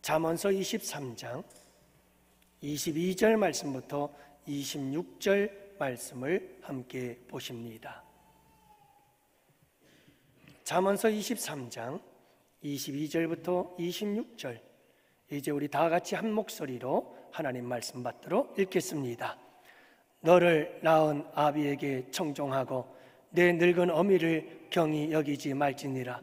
잠언서 23장 22절 말씀부터 26절 말씀을 함께 보십니다. 잠언서 23장 22절부터 26절, 이제 우리 다 같이 한 목소리로 하나님 말씀 받도록 읽겠습니다. 너를 낳은 아비에게 청종하고 내 늙은 어미를 경히 여기지 말지니라.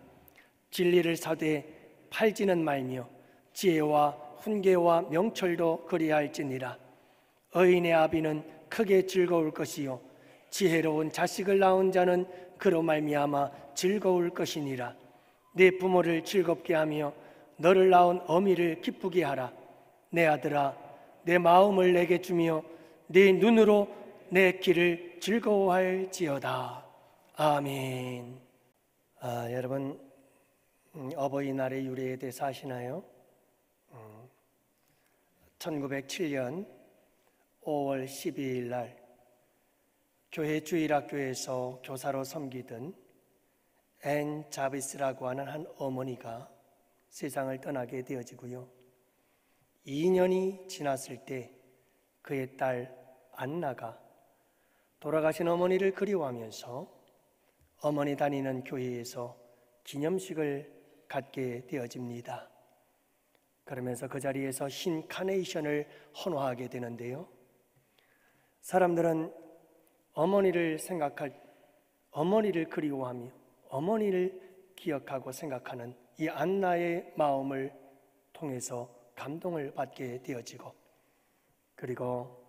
진리를 사되 팔지는 말며 지혜와 훈계와 명철도 그리할지니라. 의인의 아비는 크게 즐거울 것이요 지혜로운 자식을 낳은 자는 그로 말미암아 즐거울 것이니라. 내 부모를 즐겁게 하며 너를 낳은 어미를 기쁘게 하라. 내 아들아, 내 마음을 내게 주며 네 눈으로 내 길을 즐거워할지어다. 아멘. 여러분, 어버이날의 유래에 대해서 아시나요? 1907년 5월 12일 날 교회 주일학교에서 교사로 섬기던 앤 자비스라고 하는 한 어머니가 세상을 떠나게 되어지고요, 2년이 지났을 때 그의 딸 안나가 돌아가신 어머니를 그리워하면서 어머니 다니는 교회에서 기념식을 갖게 되어집니다. 그러면서 그 자리에서 흰 카네이션을 헌화하게 되는데요, 사람들은 어머니를 그리워하며 어머니를 기억하고 생각하는 이 안나의 마음을 통해서 감동을 받게 되어지고, 그리고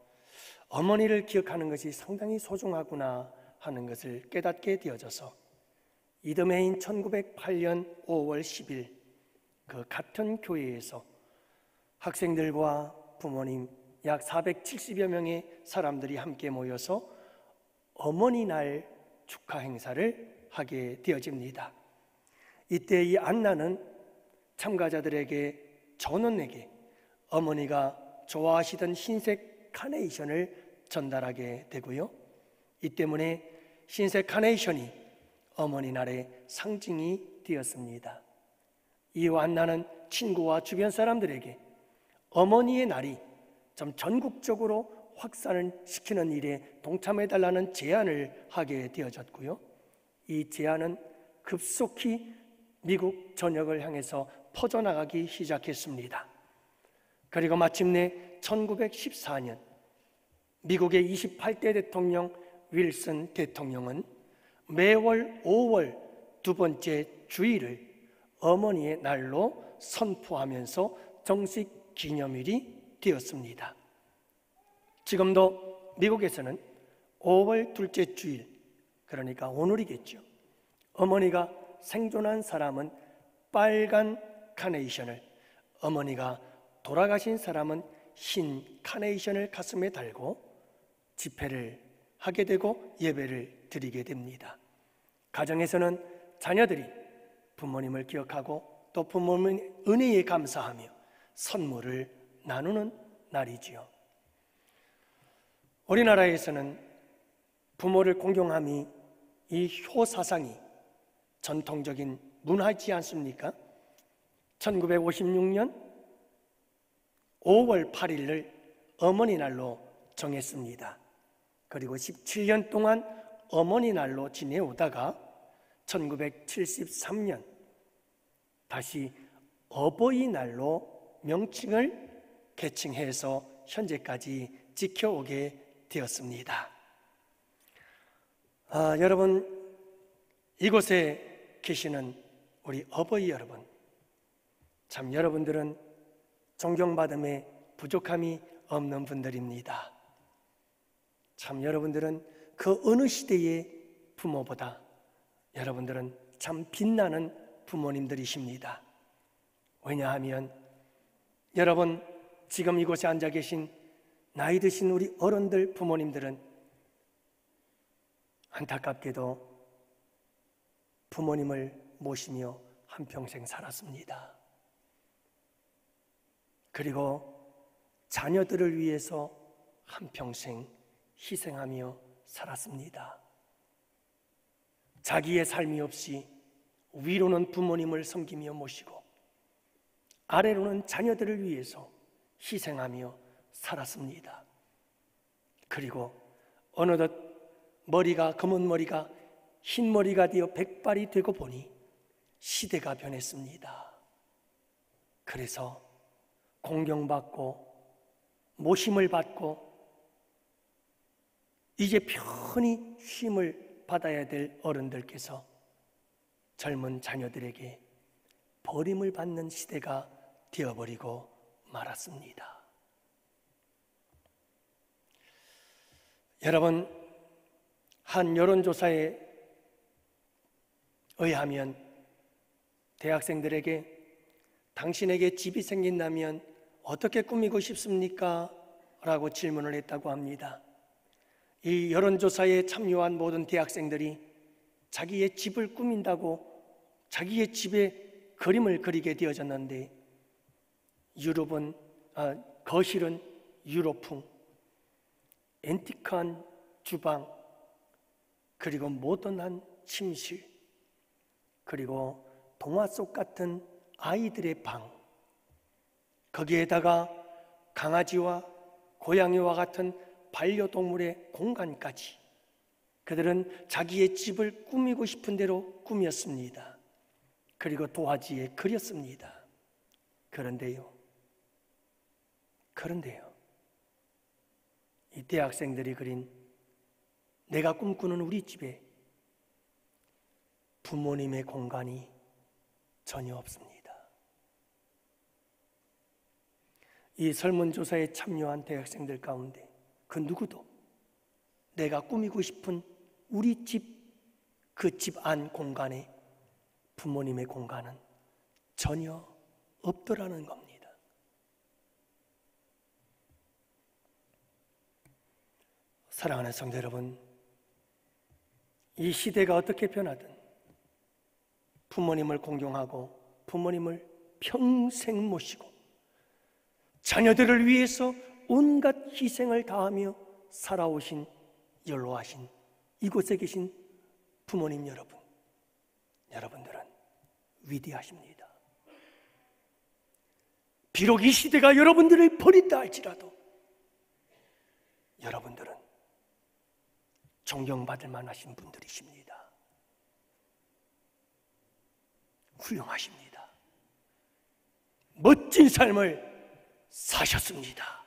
어머니를 기억하는 것이 상당히 소중하구나 하는 것을 깨닫게 되어져서 이듬해인 1908년 5월 10일 그 같은 교회에서 학생들과 부모님 약 470여 명의 사람들이 함께 모여서 어머니 날 축하 행사를 하게 되어집니다. 이때 이 안나는 참가자들에게, 전원에게 어머니가 좋아하시던 흰색 카네이션을 전달하게 되고요, 이 때문에 흰색 카네이션이 어머니 날의 상징이 되었습니다. 이후 안나는 친구와 주변 사람들에게 어머니의 날이 좀 전국적으로 확산을 시키는 일에 동참해달라는 제안을 하게 되어졌고요, 이 제안은 급속히 미국 전역을 향해서 퍼져나가기 시작했습니다. 그리고 마침내 1914년 미국의 28대 대통령 윌슨 대통령은 매월 5월 두 번째 주일을 어머니의 날로 선포하면서 정식 기념일이 되었습니다. 지금도 미국에서는 5월 둘째 주일, 그러니까 오늘이겠죠, 어머니가 생존한 사람은 빨간 카네이션을, 어머니가 돌아가신 사람은 흰 카네이션을 가슴에 달고 집회를 하게 되고 예배를 드리게 됩니다. 가정에서는 자녀들이 부모님을 기억하고 또 부모님의 은혜에 감사하며 선물을 나누는 날이지요. 우리나라에서는 부모를 공경함이 이 효사상이 전통적인 문화이지 않습니까? 1956년 5월 8일을 어머니 날로 정했습니다. 그리고 17년 동안 어머니 날로 지내오다가 1973년 다시 어버이날로 명칭을 개칭해서 현재까지 지켜오게 되었습니다. 여러분, 이곳에 계시는 우리 어버이 여러분, 참 여러분들은 존경받음에 부족함이 없는 분들입니다. 참 여러분들은 그 어느 시대의 부모보다 여러분들은 참 빛나는 부모님들이십니다. 왜냐하면 여러분, 지금 이곳에 앉아 계신 나이 드신 우리 어른들 부모님들은 안타깝게도 부모님을 모시며 한평생 살았습니다. 그리고 자녀들을 위해서 한평생 희생하며 살았습니다. 자기의 삶이 없이 위로는 부모님을 섬기며 모시고 아래로는 자녀들을 위해서 희생하며 살았습니다. 그리고 어느덧 머리가, 검은 머리가 흰 머리가 되어 백발이 되고 보니 시대가 변했습니다. 그래서 공경받고 모심을 받고 이제 편히 쉼을 받아야 될 어른들께서 젊은 자녀들에게 버림을 받는 시대가 되어버리고 말았습니다. 여러분, 한 여론조사에 의하면 대학생들에게 당신에게 집이 생긴다면 어떻게 꾸미고 싶습니까? 라고 질문을 했다고 합니다. 이 여론조사에 참여한 모든 대학생들이 자기의 집을 꾸민다고 자기의 집에 그림을 그리게 되어졌는데, 거실은 유럽풍, 앤티크한 주방, 그리고 모던한 침실, 그리고 동화 속 같은 아이들의 방, 거기에다가 강아지와 고양이와 같은 반려동물의 공간까지 그들은 자기의 집을 꾸미고 싶은 대로 꾸몄습니다. 그리고 도화지에 그렸습니다. 그런데요, 이 대학생들이 그린 내가 꿈꾸는 우리 집에 부모님의 공간이 전혀 없습니다. 이 설문조사에 참여한 대학생들 가운데 그 누구도 내가 꾸미고 싶은 우리 집, 그 집 안 공간에 부모님의 공간은 전혀 없더라는 겁니다. 사랑하는 성도 여러분, 이 시대가 어떻게 변하든 부모님을 공경하고 부모님을 평생 모시고 자녀들을 위해서 온갖 희생을 다하며 살아오신 연로하신 이곳에 계신 부모님 여러분들은 위대하십니다. 비록 이 시대가 여러분들을 버린다 할지라도 여러분들은 존경받을 만하신 분들이십니다. 훌륭하십니다. 멋진 삶을 사셨습니다.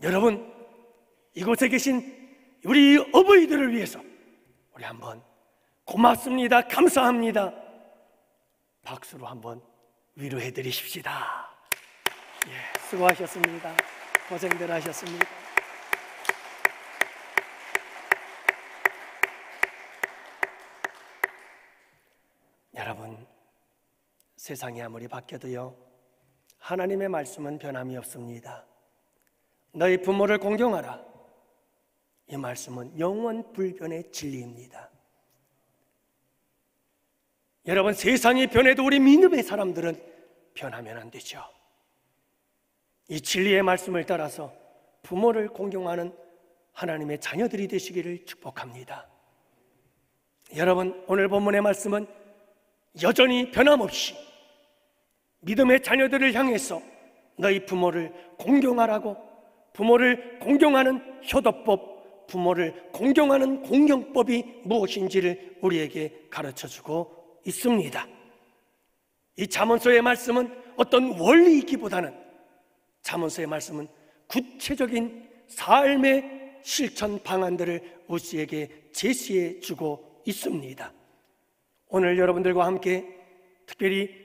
여러분, 이곳에 계신 우리 어버이들을 위해서 우리 한번 고맙습니다, 감사합니다 박수로 한번 위로해 드리십시다. 수고하셨습니다. 고생들 하셨습니다. 여러분, 세상이 아무리 바뀌어도요, 하나님의 말씀은 변함이 없습니다. 너희 부모를 공경하라. 이 말씀은 영원 불변의 진리입니다. 여러분, 세상이 변해도 우리 믿음의 사람들은 변하면 안 되죠. 이 진리의 말씀을 따라서 부모를 공경하는 하나님의 자녀들이 되시기를 축복합니다. 여러분, 오늘 본문의 말씀은 여전히 변함없이 믿음의 자녀들을 향해서 너희 부모를 공경하라고, 부모를 공경하는 효도법, 부모를 공경하는 공경법이 무엇인지를 우리에게 가르쳐주고 있습니다. 이 잠언서의 말씀은 어떤 원리이기보다는 잠언서의 말씀은 구체적인 삶의 실천 방안들을 우리에게 제시해 주고 있습니다. 오늘 여러분들과 함께 특별히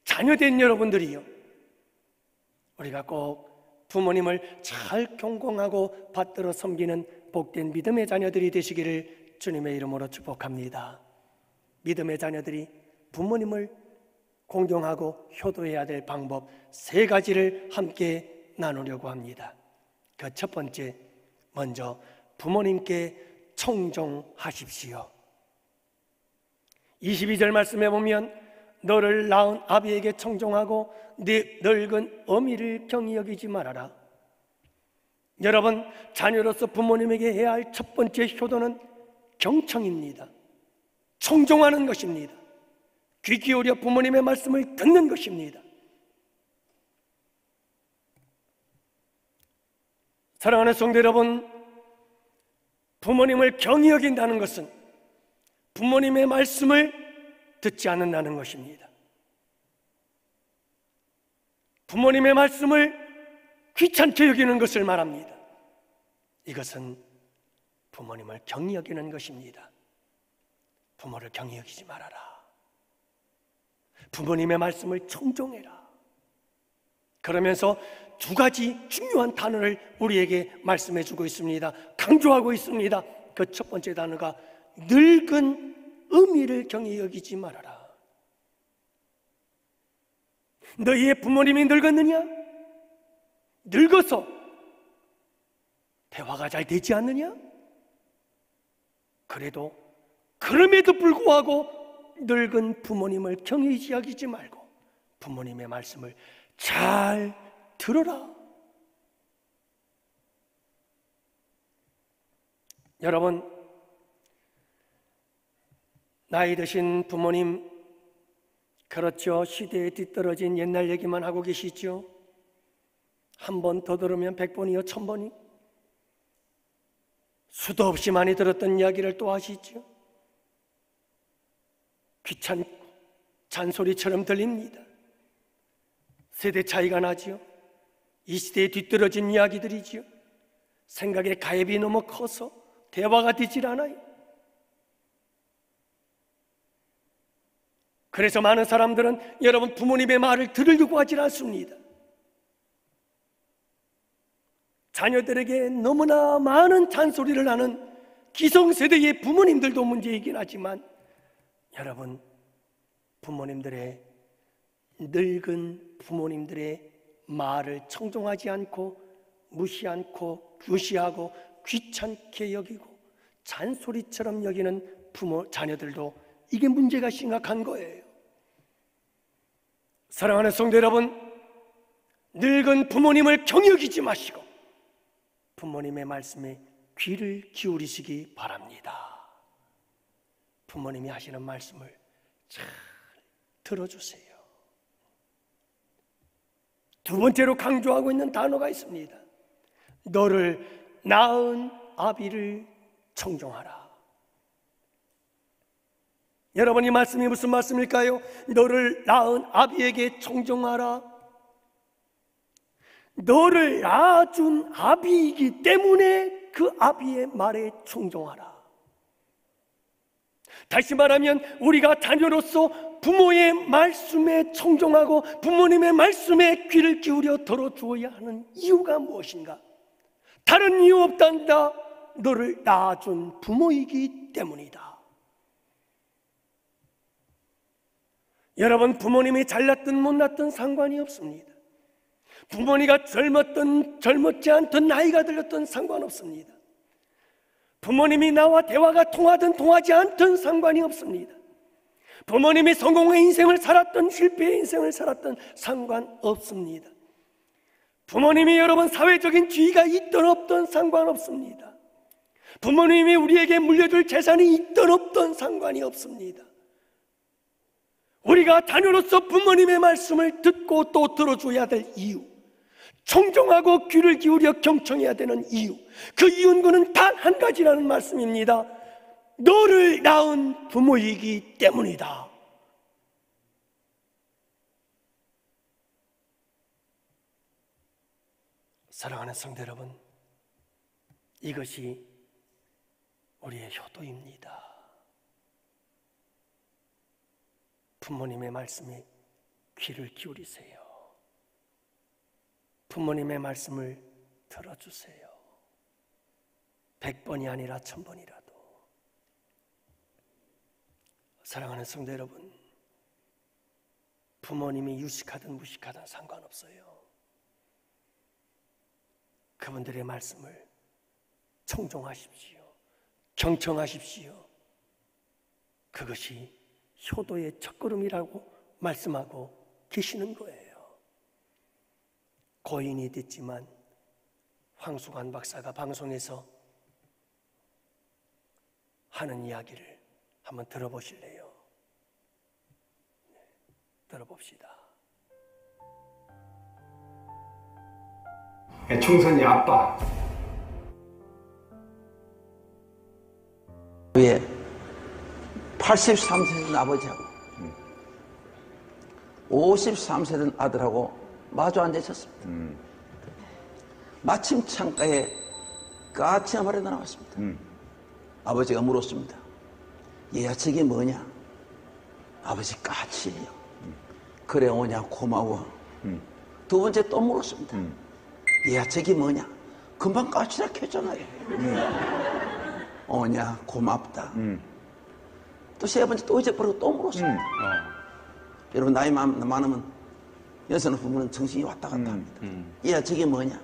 자녀된 여러분들이요, 우리가 꼭 부모님을 잘 경공하고 받들어 섬기는 복된 믿음의 자녀들이 되시기를 주님의 이름으로 축복합니다. 믿음의 자녀들이 부모님을 공경하고 효도해야 될 방법 3가지를 함께 나누려고 합니다. 그 첫 번째, 먼저 부모님께 청종하십시오. 22절 말씀에 보면 너를 낳은 아비에게 청종하고 네 늙은 어미를 경히 여기지 말아라. 여러분, 자녀로서 부모님에게 해야 할 첫 번째 효도는 경청입니다. 청종하는 것입니다. 귀 기울여 부모님의 말씀을 듣는 것입니다. 사랑하는 성도 여러분, 부모님을 경히 여긴다는 것은 부모님의 말씀을 듣지 않는다는 것입니다. 부모님의 말씀을 귀찮게 여기는 것을 말합니다. 이것은 부모님을 경히 여기는 것입니다. 부모를 경히 여기지 말아라. 부모님의 말씀을 청종해라. 그러면서 두 가지 중요한 단어를 우리에게 말씀해 주고 있습니다. 강조하고 있습니다. 그 첫 번째 단어가 늙은 어미를 경히 여기지 말아라. 너희의 부모님이 늙었느냐? 늙어서 대화가 잘 되지 않느냐? 그럼에도 불구하고 늙은 부모님을 경히 여기지 말고 부모님의 말씀을 잘 들어라. 여러분, 나이 드신 부모님, 그렇죠, 시대에 뒤떨어진 옛날 얘기만 하고 계시죠? 한 번 더 들으면 100번이요 1000번이 수도 없이 많이 들었던 이야기를 또 하시죠? 귀찮고 잔소리처럼 들립니다. 세대 차이가 나지요. 이 시대에 뒤떨어진 이야기들이지요. 생각의 가입이 너무 커서 대화가 되질 않아요. 그래서 많은 사람들은 여러분 부모님의 말을 들으려고 하질 않습니다. 자녀들에게 너무나 많은 잔소리를 하는 기성세대의 부모님들도 문제이긴 하지만 여러분, 부모님들의 늙은 부모님들의 말을 청종하지 않고 무시하고 귀찮게 여기고 잔소리처럼 여기는 자녀들도 이게 문제가 심각한 거예요. 사랑하는 성도 여러분, 늙은 부모님을 경히 여기지 마시고 부모님의 말씀에 귀를 기울이시기 바랍니다. 부모님이 하시는 말씀을 잘 들어주세요. 두 번째로 강조하고 있는 단어가 있습니다. 너를 낳은 아비를 청종하라. 여러분, 이 말씀이 무슨 말씀일까요? 너를 낳은 아비에게 청종하라. 너를 낳아준 아비이기 때문에 그 아비의 말에 청종하라. 다시 말하면 우리가 자녀로서 부모의 말씀에 청종하고 부모님의 말씀에 귀를 기울여 들어주어야 하는 이유가 무엇인가? 다른 이유 없단다. 너를 낳아준 부모이기 때문이다. 여러분, 부모님이 잘났든 못났든 상관이 없습니다. 부모님이 젊었든 젊지 않든 나이가 들었든 상관없습니다. 부모님이 나와 대화가 통하든 통하지 않든 상관이 없습니다. 부모님이 성공의 인생을 살았든 실패의 인생을 살았든 상관없습니다. 부모님이 여러분 사회적인 지위가 있든 없든 상관없습니다. 부모님이 우리에게 물려줄 재산이 있든 없든 상관이 없습니다. 우리가 자녀로서 부모님의 말씀을 듣고 또 들어줘야 될 이유, 청종하고 귀를 기울여 경청해야 되는 이유, 그 이유는 단 한 가지라는 말씀입니다. 너를 낳은 부모이기 때문이다. 사랑하는 성도 여러분, 이것이 우리의 효도입니다. 부모님의 말씀에 귀를 기울이세요. 부모님의 말씀을 들어주세요. 100번이 아니라 1000번이라도. 사랑하는 성도 여러분, 부모님이 유식하든 무식하든 상관없어요. 그분들의 말씀을 청종하십시오. 경청하십시오. 그것이 효도의 첫걸음이라고 말씀하고 계시는 거예요. 고인이 됐지만 황수관 박사가 방송에서 하는 이야기를 한번 들어보실래요? 들어봅시다. 총선이 아빠. 위에 83세 된 아버지하고 53세 된 아들하고 마주 앉아 있었습니다. 마침 창가에 까치 한 마리 나왔습니다. 아버지가 물었습니다. 얘야 저게 뭐냐? 아버지 까치예요. 그래 오냐 고마워. 두 번째 또 물었습니다. 얘야 저게 뭐냐? 금방 까치라 했잖아요. 오냐 고맙다. 또 세 번째 또 잊어버리고 또 물었습니다. 여러분 나이 많으면 여성 부부는 정신이 왔다 갔다 합니다. 얘야 저게 뭐냐?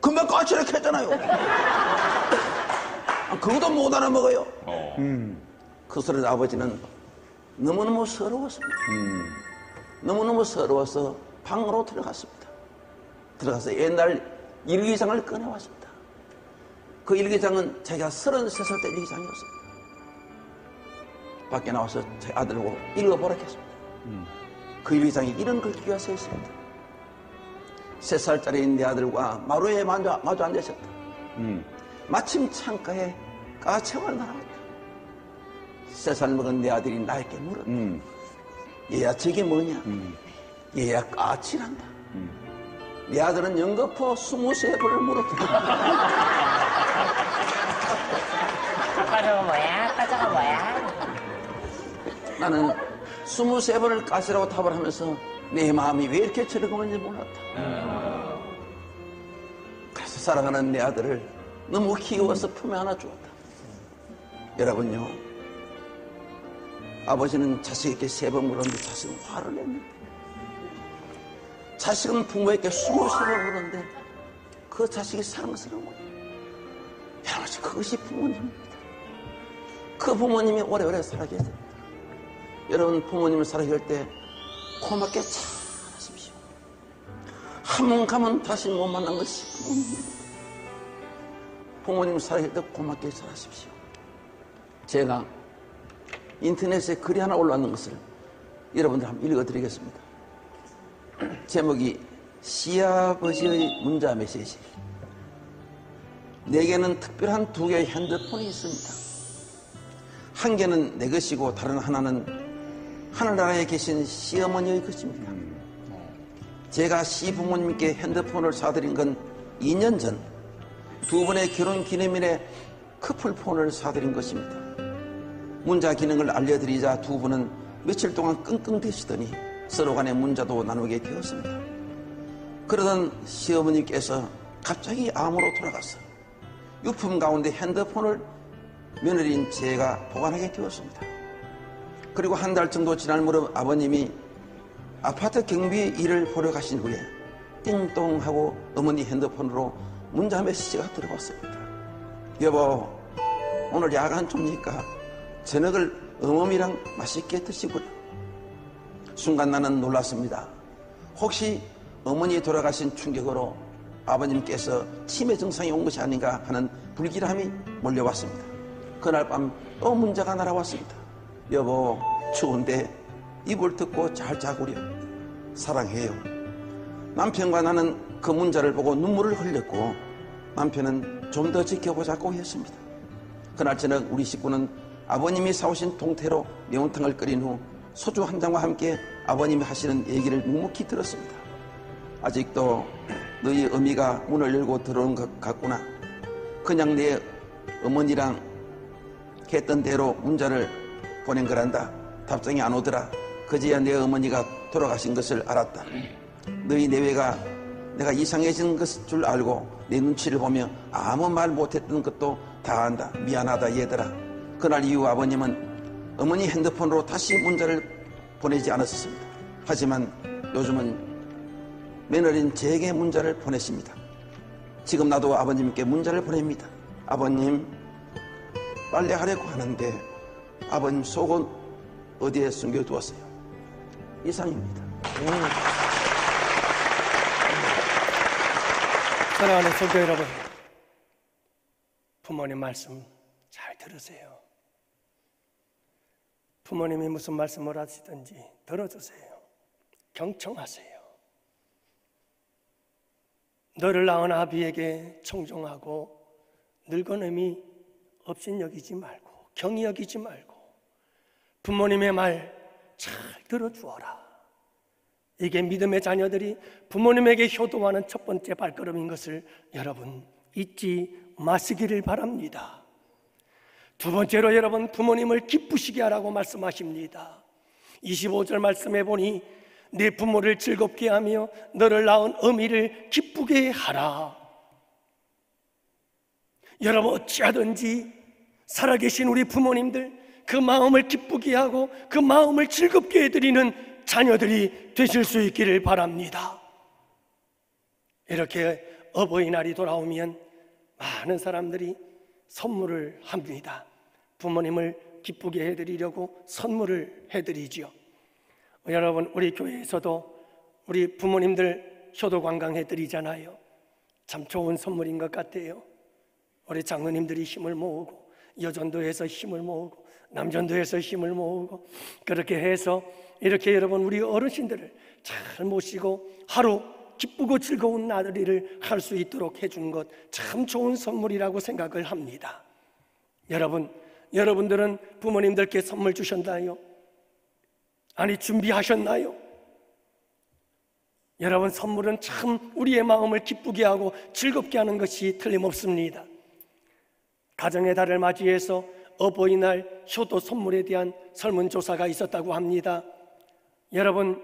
금방 까치라 했잖아요. 그것도 못 알아먹어요. 그 소리를 아버지는 너무너무 서러웠습니다. 너무너무 서러워서 방으로 들어갔습니다. 들어가서 옛날 일기장을 꺼내왔습니다. 그 일기장은 제가 33살 때 일기장이었습니다. 밖에 나와서 제 아들하고 읽어보라 했습니다. 그 일기장에 이런 글귀가 써 있습니다. 3살짜리 내 아들과 마루에 마주 앉아 있었다. 마침 창가에 까치가 날아왔다. 3살 먹은 내 아들이 나에게 물었다. 얘야 저게 뭐냐? 얘야 까치란다. 내 아들은 연거푸 23번을 물었다. 아빠 저거 뭐야? 아빠 저거 뭐야? 나는 23번을 까치라고 답을 하면서 내 마음이 왜 이렇게 저러는지 몰랐다. 그래서 사랑하는 내 아들을 너무 귀여워서 품에 안아 주었다. 여러분요, 아버지는 자식에게 3번 물었는데 자식은 화를 냈는데, 자식은 부모에게 23번 물었는데 그 자식이 사랑스러운 거예요. 여러분, 그것이 부모님입니다. 그 부모님이 오래오래 살아계세요. 여러분, 부모님을 살아계실 때 고맙게 잘하십시오. 한 번 가면 다시 못 만난 것이 부모님입니다. 부모님을 살아계실 때 고맙게 잘하십시오. 제가 인터넷에 글이 하나 올라왔는 것을 여러분들 한번 읽어드리겠습니다. 제목이 시아버지의 문자 메시지. 내게는 특별한 2개의 핸드폰이 있습니다. 한 개는 내 것이고 다른 하나는 하늘나라에 계신 시어머니의 것입니다. 제가 시부모님께 핸드폰을 사드린 건 2년 전 2분의 결혼 기념일에 커플폰을 사드린 것입니다. 문자 기능을 알려드리자 2분은 며칠 동안 끙끙대시더니 서로 간에 문자도 나누게 되었습니다. 그러던 시어머니께서 갑자기 암으로 돌아가서 유품 가운데 핸드폰을 며느리인 제가 보관하게 되었습니다. 그리고 한 달 정도 지날 무렵 아버님이 아파트 경비 일을 보러 가신 후에 띵동 하고 어머니 핸드폰으로 문자 메시지가 들어왔습니다. 여보, 오늘 야간 좀니까 저녁을 어머니랑 맛있게 드시구나. 순간 나는 놀랐습니다. 혹시 어머니 돌아가신 충격으로 아버님께서 치매 증상이 온 것이 아닌가 하는 불길함이 몰려왔습니다. 그날 밤 또 문자가 날아왔습니다. 여보, 추운데 이불 덮고 잘 자구려. 사랑해요. 남편과 나는 그 문자를 보고 눈물을 흘렸고 남편은 좀 더 지켜보자고 했습니다. 그날 저녁 우리 식구는 아버님이 사오신 동태로 매운탕을 끓인 후 소주 한 잔과 함께 아버님이 하시는 얘기를 묵묵히 들었습니다. 아직도 너희 어미가 문을 열고 들어오는 것 같구나. 그냥 내 어머니랑 했던 대로 문자를 보낸 거란다. 답장이 안 오더라. 그제야 내 어머니가 돌아가신 것을 알았다. 너희 내외가 내가 이상해진 것일 줄 알고 내 눈치를 보며 아무 말 못했던 것도 다 안다. 미안하다 얘들아. 그날 이후 아버님은 어머니 핸드폰으로 다시 문자를 보내지 않았습니다. 하지만 요즘은 며느리인 제게 문자를 보내십니다. 지금 나도 아버님께 문자를 보냅니다. 아버님, 빨래하려고 하는데 아버님 속은 어디에 숨겨두었어요? 이상입니다. 사랑하는 성도 여러분, 부모님 말씀 잘 들으세요. 부모님이 무슨 말씀을 하시든지 들어주세요. 경청하세요. 너를 낳은 아비에게 청종하고 늙어냄이 없인 여기지 말고 경히 여기지 말고 부모님의 말 잘 들어주어라. 이게 믿음의 자녀들이 부모님에게 효도하는 첫 번째 발걸음인 것을 여러분 잊지 마시기를 바랍니다. 두 번째로 여러분 부모님을 기쁘시게 하라고 말씀하십니다. 25절 말씀해 보니 내 부모를 즐겁게 하며 너를 낳은 어미를 기쁘게 하라. 여러분 어찌하든지 살아계신 우리 부모님들 그 마음을 기쁘게 하고 그 마음을 즐겁게 해드리는 자녀들이 되실 수 있기를 바랍니다. 이렇게 어버이날이 돌아오면 많은 사람들이 선물을 합니다. 부모님을 기쁘게 해드리려고 선물을 해드리죠. 여러분 우리 교회에서도 우리 부모님들 효도관광 해드리잖아요. 참 좋은 선물인 것 같아요. 우리 장로님들이 힘을 모으고 여전도에서 힘을 모으고 남전도에서 힘을 모으고 그렇게 해서 이렇게 여러분 우리 어르신들을 잘 모시고 하루 기쁘고 즐거운 나들이를 할 수 있도록 해준 것 참 좋은 선물이라고 생각을 합니다. 여러분들은 부모님들께 선물 주셨나요? 아니 준비하셨나요? 여러분 선물은 참 우리의 마음을 기쁘게 하고 즐겁게 하는 것이 틀림없습니다. 가정의 달을 맞이해서 어버이날 효도 선물에 대한 설문조사가 있었다고 합니다. 여러분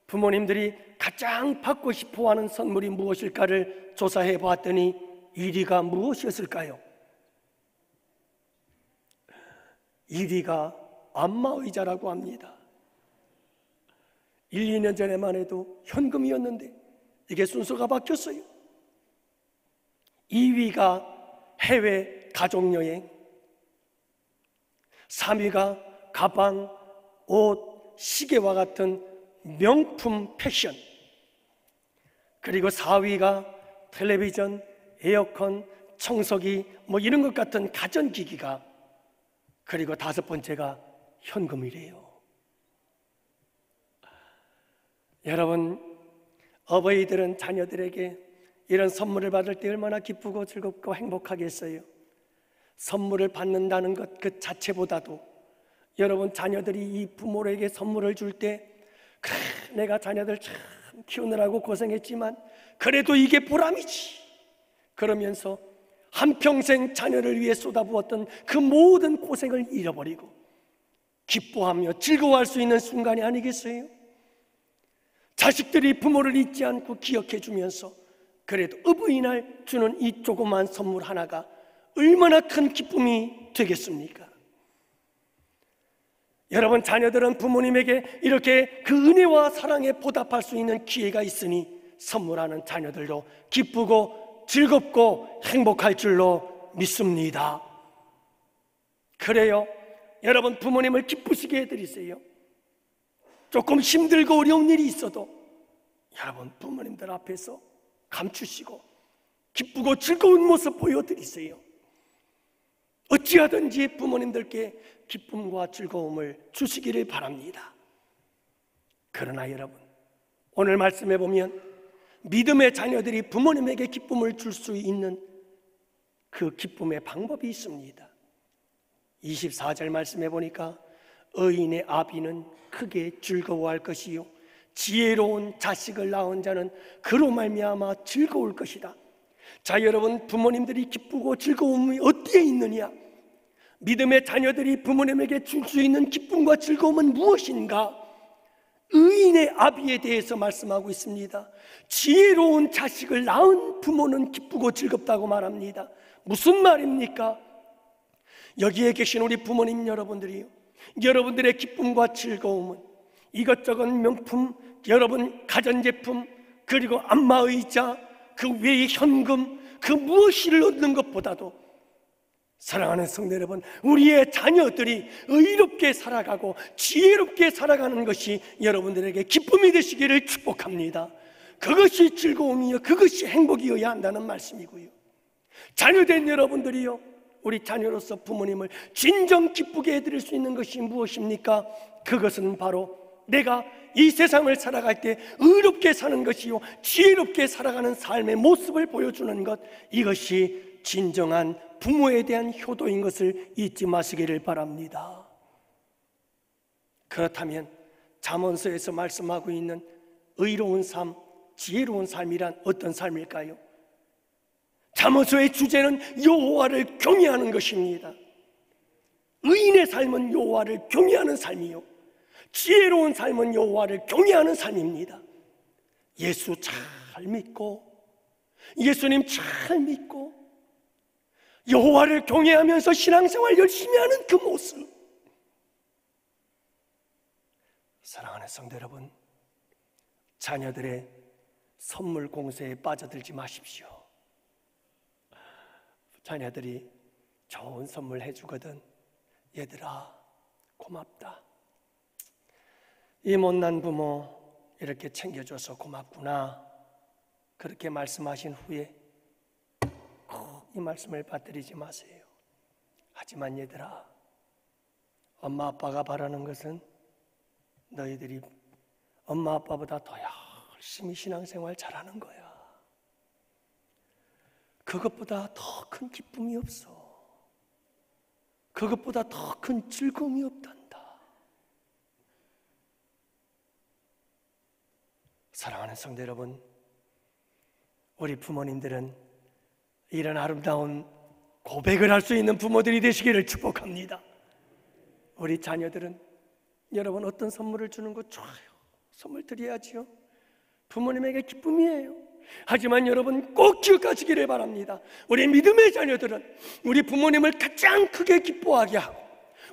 부모님들이 가장 받고 싶어하는 선물이 무엇일까를 조사해 보았더니 1위가 무엇이었을까요? 1위가 안마의자라고 합니다. 1, 2년 전에만 해도 현금이었는데 이게 순서가 바뀌었어요. 2위가 해외 가족여행, 3위가 가방, 옷, 시계와 같은 명품 패션, 그리고 4위가 텔레비전, 에어컨, 청소기 이런 것 같은 가전기기가, 그리고 5번째가 현금이래요. 여러분 어버이들은 자녀들에게 이런 선물을 받을 때 얼마나 기쁘고 즐겁고 행복하겠어요. 선물을 받는다는 것 그 자체보다도 여러분 자녀들이 이 부모에게 선물을 줄 때 그래 내가 자녀들 참 키우느라고 고생했지만 그래도 이게 보람이지 그러면서 한평생 자녀를 위해 쏟아부었던 그 모든 고생을 잃어버리고 기뻐하며 즐거워할 수 있는 순간이 아니겠어요? 자식들이 부모를 잊지 않고 기억해 주면서 그래도 어버이날 주는 이 조그만 선물 하나가 얼마나 큰 기쁨이 되겠습니까? 여러분 자녀들은 부모님에게 이렇게 그 은혜와 사랑에 보답할 수 있는 기회가 있으니 선물하는 자녀들도 기쁘고 즐겁고 행복할 줄로 믿습니다. 그래요, 여러분 부모님을 기쁘시게 해드리세요. 조금 힘들고 어려운 일이 있어도 여러분 부모님들 앞에서 감추시고 기쁘고 즐거운 모습 보여드리세요. 어찌하든지 부모님들께 기쁨과 즐거움을 주시기를 바랍니다. 그러나 여러분 오늘 말씀해 보면 믿음의 자녀들이 부모님에게 기쁨을 줄 수 있는 그 기쁨의 방법이 있습니다. 24절 말씀해 보니까 의인의 아비는 크게 즐거워할 것이요 지혜로운 자식을 낳은 자는 그로 말미암아 즐거울 것이다. 자 여러분 부모님들이 기쁘고 즐거움이 어디에 있느냐? 믿음의 자녀들이 부모님에게 줄 수 있는 기쁨과 즐거움은 무엇인가? 의인의 아비에 대해서 말씀하고 있습니다. 지혜로운 자식을 낳은 부모는 기쁘고 즐겁다고 말합니다. 무슨 말입니까? 여기에 계신 우리 부모님 여러분들이요, 여러분들의 기쁨과 즐거움은 이것저것 명품, 여러분 가전제품, 그리고 안마의자, 그 외의 현금, 그 무엇을 얻는 것보다도 사랑하는 성도 여러분, 우리의 자녀들이 의롭게 살아가고 지혜롭게 살아가는 것이 여러분들에게 기쁨이 되시기를 축복합니다. 그것이 즐거움이요 그것이 행복이어야 한다는 말씀이고요. 자녀된 여러분들이요 우리 자녀로서 부모님을 진정 기쁘게 해드릴 수 있는 것이 무엇입니까? 그것은 바로 내가 이 세상을 살아갈 때 의롭게 사는 것이요 지혜롭게 살아가는 삶의 모습을 보여주는 것, 이것이 진정한 부모에 대한 효도인 것을 잊지 마시기를 바랍니다. 그렇다면 잠언서에서 말씀하고 있는 의로운 삶, 지혜로운 삶이란 어떤 삶일까요? 잠언서의 주제는 여호와를 경외하는 것입니다. 의인의 삶은 여호와를 경외하는 삶이요, 지혜로운 삶은 여호와를 경외하는 삶입니다. 예수 잘 믿고, 예수님 잘 믿고 여호와를 경외하면서 신앙생활 열심히 하는 그 모습. 사랑하는 성도 여러분, 자녀들의 선물 공세에 빠져들지 마십시오. 자녀들이 좋은 선물 해주거든, 얘들아 고맙다, 이 못난 부모 이렇게 챙겨줘서 고맙구나, 그렇게 말씀하신 후에 이 말씀을 받들이지 마세요. 하지만 얘들아, 엄마 아빠가 바라는 것은 너희들이 엄마 아빠보다 더 열심히 신앙생활 잘하는 거야. 그것보다 더 큰 기쁨이 없어. 그것보다 더 큰 즐거움이 없단다. 사랑하는 성도 여러분, 우리 부모님들은 이런 아름다운 고백을 할 수 있는 부모들이 되시기를 축복합니다. 우리 자녀들은 여러분 어떤 선물을 주는 거 좋아요. 선물 드려야지요. 부모님에게 기쁨이에요. 하지만 여러분 꼭 기억하시기를 바랍니다. 우리 믿음의 자녀들은 우리 부모님을 가장 크게 기뻐하게 하고,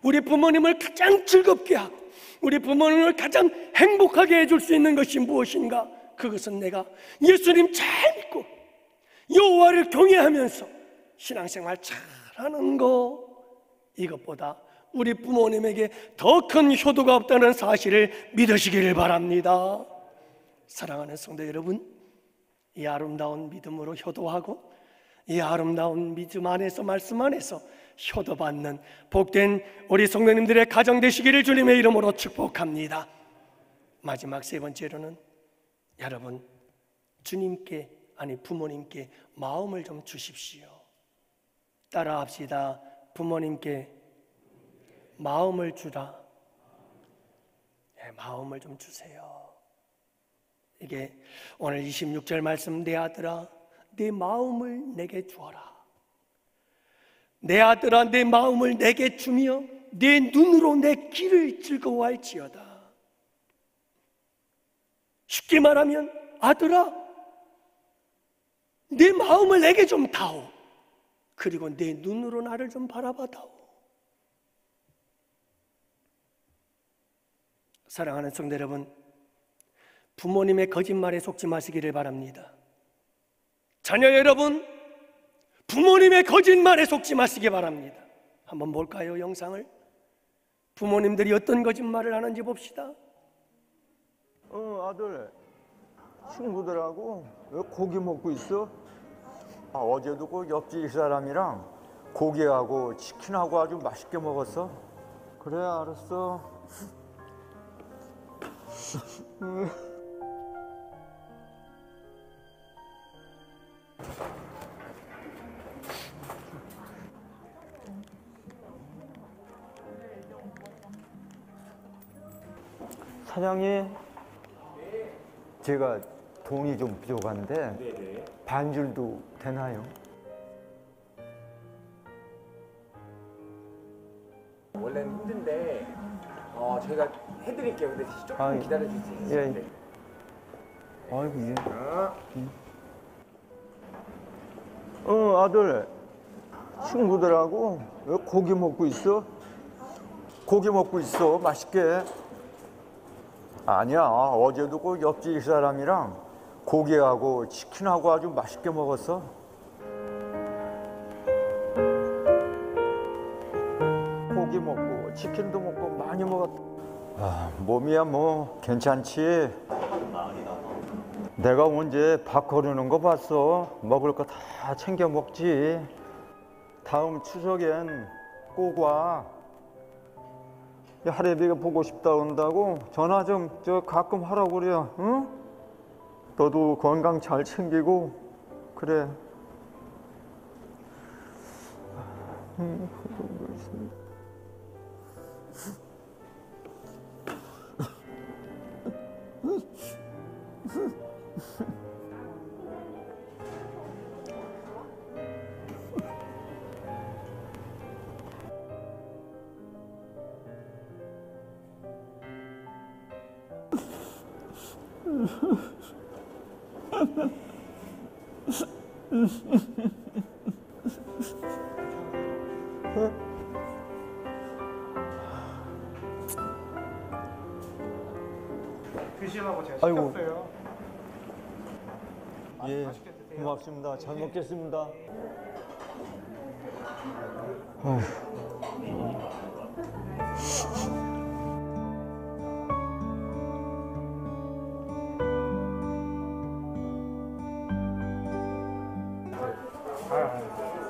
우리 부모님을 가장 즐겁게 하고, 우리 부모님을 가장 행복하게 해줄 수 있는 것이 무엇인가? 그것은 내가 예수님 잘 믿고 여호와를 경외하면서 신앙생활 잘하는 거, 이것보다 우리 부모님에게 더 큰 효도가 없다는 사실을 믿으시기를 바랍니다. 사랑하는 성도 여러분, 이 아름다운 믿음으로 효도하고 이 아름다운 믿음 안에서, 말씀 안에서 효도받는 복된 우리 성도님들의 가정 되시기를 주님의 이름으로 축복합니다. 마지막 세 번째로는 여러분 주님께, 아니 부모님께 마음을 좀 주십시오. 따라합시다. 부모님께 마음을 주라. 네, 마음을 좀 주세요. 이게 오늘 26절 말씀, 내 아들아 내 마음을 내게 주어라. 내 아들아 내 마음을 내게 주며 내 눈으로 내 길을 즐거워할지어다. 쉽게 말하면 아들아 내 마음을 내게 좀 다오. 그리고 내 눈으로 나를 좀 바라봐다오. 사랑하는 성도 여러분, 부모님의 거짓말에 속지 마시기를 바랍니다. 자녀 여러분, 부모님의 거짓말에 속지 마시기 바랍니다. 한번 볼까요, 영상을? 부모님들이 어떤 거짓말을 하는지 봅시다. 아들, 친구들하고 왜 고기 먹고 있어? 어제도 그 옆집 사람이랑 고기하고 치킨하고 아주 맛있게 먹었어. 그래, 알았어. 사장님, 제가 돈이 좀 부족한데 반줄도 되나요? 원래는 힘든데 저희가 해드릴게요. 근데 조금 아이, 기다려주세요. 예. 네. 아이고, 예. 아들, 친구들하고 왜 고기 먹고 있어? 고기 먹고 있어, 맛있게. 아니야, 어제도 그 옆집 사람이랑 고기하고 치킨하고 아주 맛있게 먹었어. 고기 먹고 치킨도 먹고 많이 먹었다. 몸이야 뭐 괜찮지. 내가 언제 밥 거르는 거 봤어? 먹을 거 다 챙겨 먹지. 다음 추석엔 꼭 와. 할애비가 보고 싶다 온다고 전화 좀 가끔 하라고 그래. 응? 너도 건강 잘 챙기고 그래. 드시라고 제가 아이고. 시켰어요. 예, 맛있게 드세요. 고맙습니다. 잘 먹겠습니다.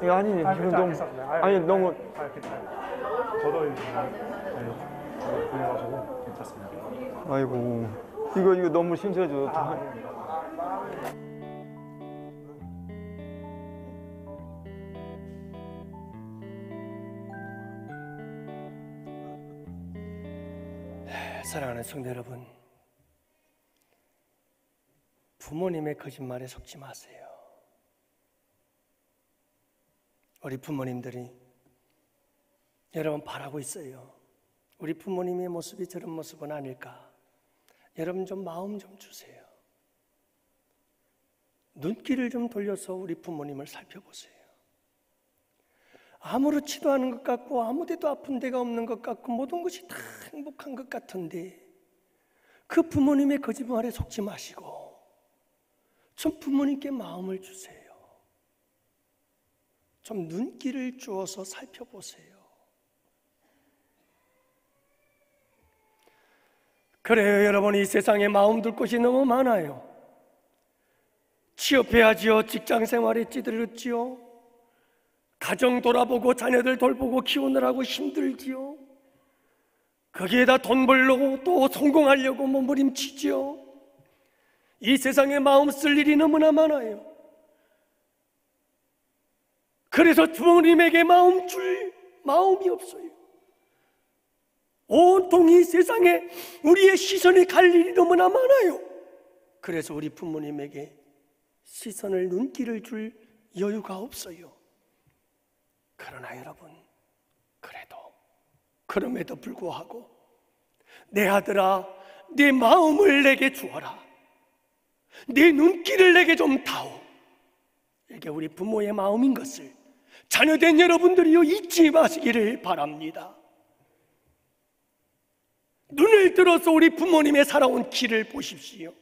이거 아니 지금 너무 아니 너무 괜찮아요. 저도 그래가지고 괜찮습니다. 아이고 이거 너무 신세죠. 사랑하는 성도 여러분, 부모님의 거짓말에 속지 마세요. 우리 부모님들이 여러분 바라고 있어요. 우리 부모님의 모습이 저런 모습은 아닐까? 여러분 좀 마음 좀 주세요. 눈길을 좀 돌려서 우리 부모님을 살펴보세요. 아무렇지도 않은 것 같고 아무데도 아픈 데가 없는 것 같고 모든 것이 다 행복한 것 같은데 그 부모님의 거짓말에 속지 마시고 좀 부모님께 마음을 주세요. 좀 눈길을 주어서 살펴보세요. 그래요, 여러분. 이 세상에 마음 둘 곳이 너무 많아요. 취업해야지요. 직장 생활에 찌들었지요. 가정 돌아보고 자녀들 돌보고 키우느라고 힘들지요. 거기에다 돈 벌려고 또 성공하려고 몸부림치지요. 이 세상에 마음 쓸 일이 너무나 많아요. 그래서 부모님에게 마음 줄 마음이 없어요. 온통 이 세상에 우리의 시선이 갈 일이 너무나 많아요. 그래서 우리 부모님에게 시선을 눈길을 줄 여유가 없어요. 그러나 여러분, 그럼에도 불구하고 내 아들아, 네 마음을 내게 주어라. 네 눈길을 내게 좀 다오. 이게 우리 부모의 마음인 것을 자녀된 여러분들이요 잊지 마시기를 바랍니다. 눈을 들어서 우리 부모님의 살아온 길을 보십시오.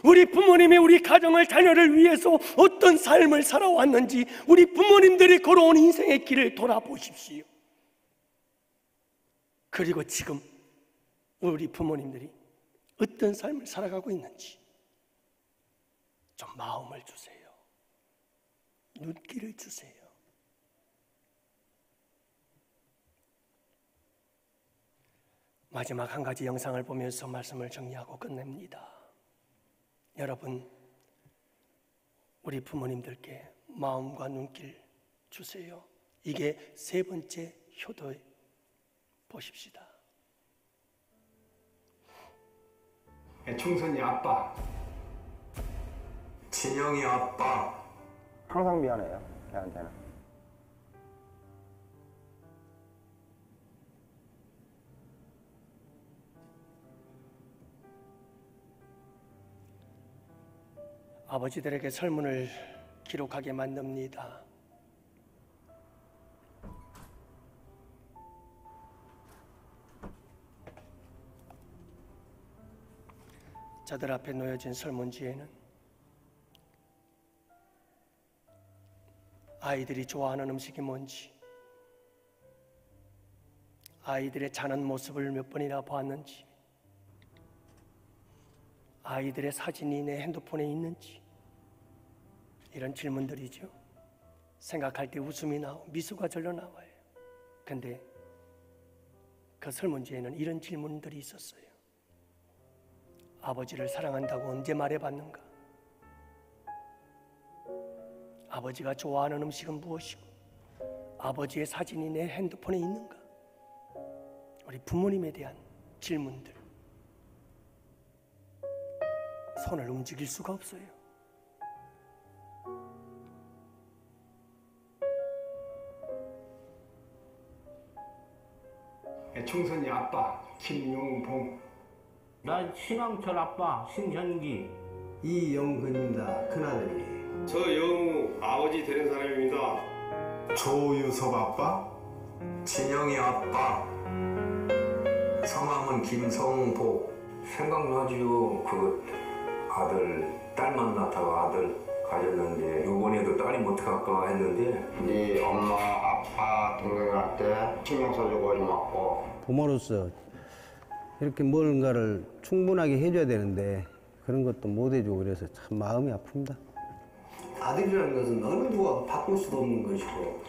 우리 부모님이 우리 가정을 자녀를 위해서 어떤 삶을 살아왔는지 우리 부모님들이 걸어온 인생의 길을 돌아보십시오. 그리고 지금 우리 부모님들이 어떤 삶을 살아가고 있는지 좀 마음을 주세요. 눈길을 주세요. 마지막 한 가지 영상을 보면서 말씀을 정리하고 끝냅니다. 여러분, 우리 부모님들께 마음과 눈길 주세요. 이게 세 번째 효도에 보십시다. 충선이 아빠, 진영이 아빠. 항상 미안해요, 걔한테는. 아버지들에게 설문을 기록하게 만듭니다. 저들 앞에 놓여진 설문지에는 아이들이 좋아하는 음식이 뭔지, 아이들의 자는 모습을 몇 번이나 보았는지, 아이들의 사진이 내 핸드폰에 있는지, 이런 질문들이죠. 생각할 때 웃음이 나오고 미소가 절로 나와요. 근데 그 설문지에는 이런 질문들이 있었어요. 아버지를 사랑한다고 언제 말해봤는가? 아버지가 좋아하는 음식은 무엇이고 아버지의 사진이 내 핸드폰에 있는가? 우리 부모님에 대한 질문들. 손을 움직일 수가 없어요. 총선이 아빠 김용봉, 난 신왕철 아빠 신현기. 이영근입니다. 큰아들이. 저 영우 아버지 되는 사람입니다. 조유섭 아빠, 진영이 아빠. 성함은 김성보. 생각나지요. 그 아들, 딸만 낳다가 아들 가졌는데 이번에도 딸이 못할까 했는데 네 엄마, 아빠, 동생한테 신경 써주고 고맙고. 부모로서 이렇게 뭔가를 충분하게 해줘야 되는데 그런 것도 못 해주고 그래서 참 마음이 아픕니다. 아들이라는 것은 어느 누가 바꿀 수도 없는 것이고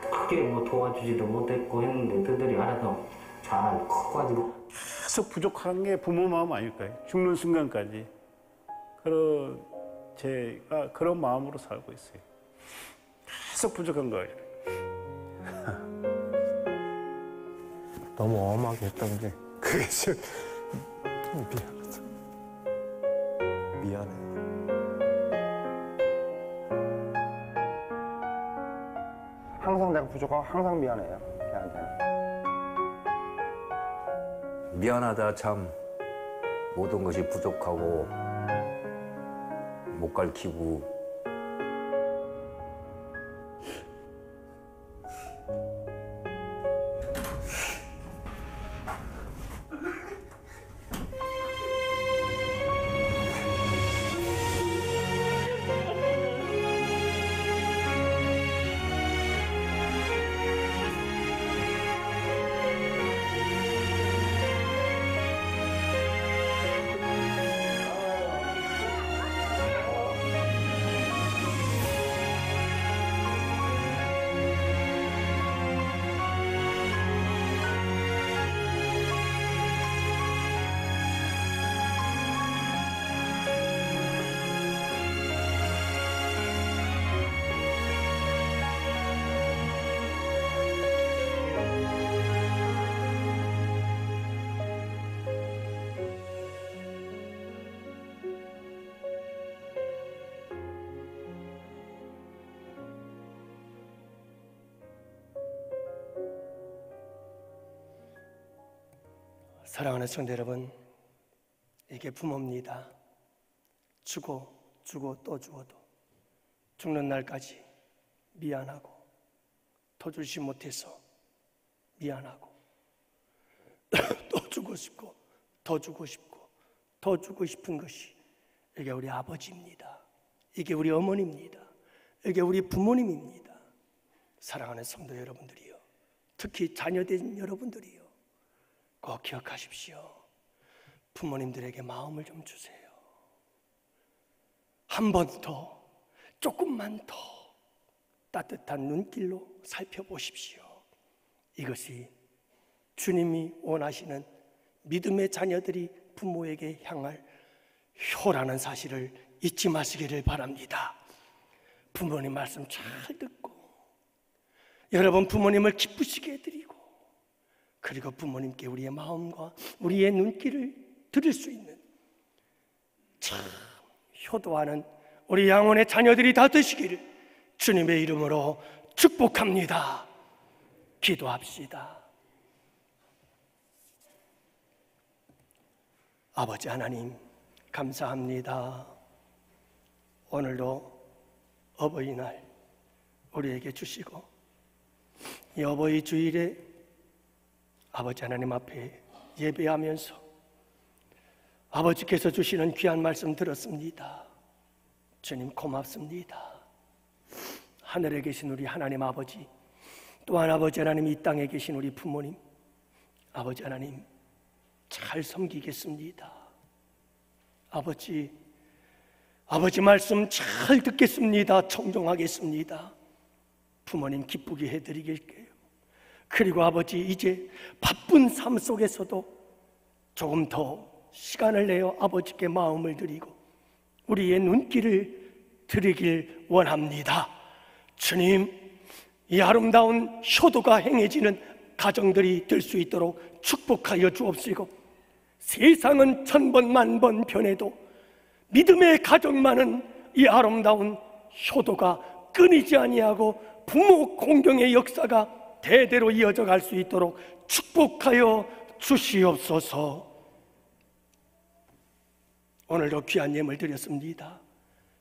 크게 뭐 도와주지도 못했고 했는데 너희들이 알아서 잘 커가지고. 계속 부족한 게 부모 마음 아닐까요? 죽는 순간까지. 그런 제가 그런 마음으로 살고 있어요. 계속 부족한 거예요. 너무 엄하게 했던 게 그게 좀 미안해요. 항상 내가 부족하고 항상 미안해요. 걔한테는. 미안하다 참. 모든 것이 부족하고 못 가르치고 사랑하는 성도 여러분, 이게 부모입니다. 주고 또 주어도 죽는 날까지 미안하고 더 주지 못해서 미안하고 또 주고 싶고 더 주고 싶고 더 주고 싶은 것이 이게 우리 아버지입니다. 이게 우리 어머니입니다. 이게 우리 부모님입니다. 사랑하는 성도 여러분들이요, 특히 자녀된 여러분들이요, 꼭 기억하십시오. 부모님들에게 마음을 좀 주세요. 한 번 더, 조금만 더 따뜻한 눈길로 살펴보십시오. 이것이 주님이 원하시는 믿음의 자녀들이 부모에게 향할 효라는 사실을 잊지 마시기를 바랍니다. 부모님 말씀 잘 듣고 여러분 부모님을 기쁘시게 해드리고 그리고 부모님께 우리의 마음과 우리의 눈길을 드릴 수 있는 참 효도하는 우리 양원의 자녀들이 다 되시기를 주님의 이름으로 축복합니다. 기도합시다. 아버지 하나님, 감사합니다. 오늘도 어버이날 우리에게 주시고 이 어버이 주일에 아버지 하나님 앞에 예배하면서 아버지께서 주시는 귀한 말씀 들었습니다. 주님 고맙습니다. 하늘에 계신 우리 하나님 아버지, 또한 아버지 하나님 이 땅에 계신 우리 부모님, 아버지 하나님 잘 섬기겠습니다. 아버지 말씀 잘 듣겠습니다. 청종하겠습니다. 부모님 기쁘게 해드릴게요. 그리고 아버지, 이제 바쁜 삶 속에서도 조금 더 시간을 내어 아버지께 마음을 드리고 우리의 눈길을 드리길 원합니다. 주님, 이 아름다운 효도가 행해지는 가정들이 될 수 있도록 축복하여 주옵시고, 세상은 천번 만번 변해도 믿음의 가정만은 이 아름다운 효도가 끊이지 아니하고 부모 공경의 역사가 대대로 이어져 갈 수 있도록 축복하여 주시옵소서. 오늘도 귀한 예물 드렸습니다.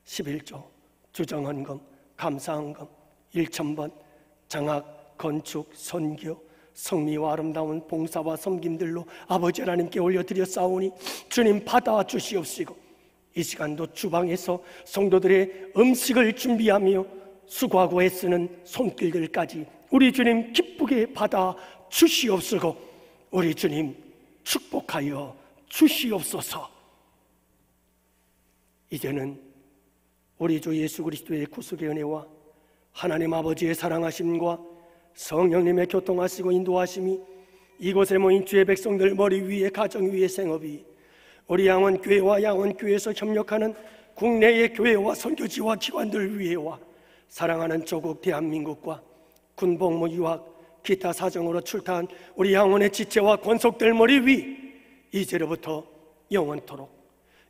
11조, 주정헌금, 감사헌금, 1,000번, 장학, 건축, 선교, 성미와 아름다운 봉사와 섬김들로 아버지 하나님께 올려드렸사오니 주님 받아주시옵시고, 이 시간도 주방에서 성도들의 음식을 준비하며 수고하고 애쓰는 손길들까지 우리 주님 기쁘게 받아주시옵시고, 우리 주님 축복하여 주시옵소서. 이제는 우리 주 예수 그리스도의 구속의 은혜와 하나님 아버지의 사랑하심과 성령님의 교통하시고 인도하심이 이곳에 모인 주의 백성들 머리 위에 가정 위에 생업이 우리 양원교회와 양원교회에서 협력하는 국내의 교회와 선교지와 기관들 위에와 사랑하는 조국 대한민국과 군복무 유학 기타 사정으로 출타한 우리 양원의 지체와 권속들 머리 위 이제로부터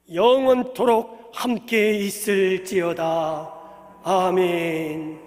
영원토록 함께 있을지어다. 아멘.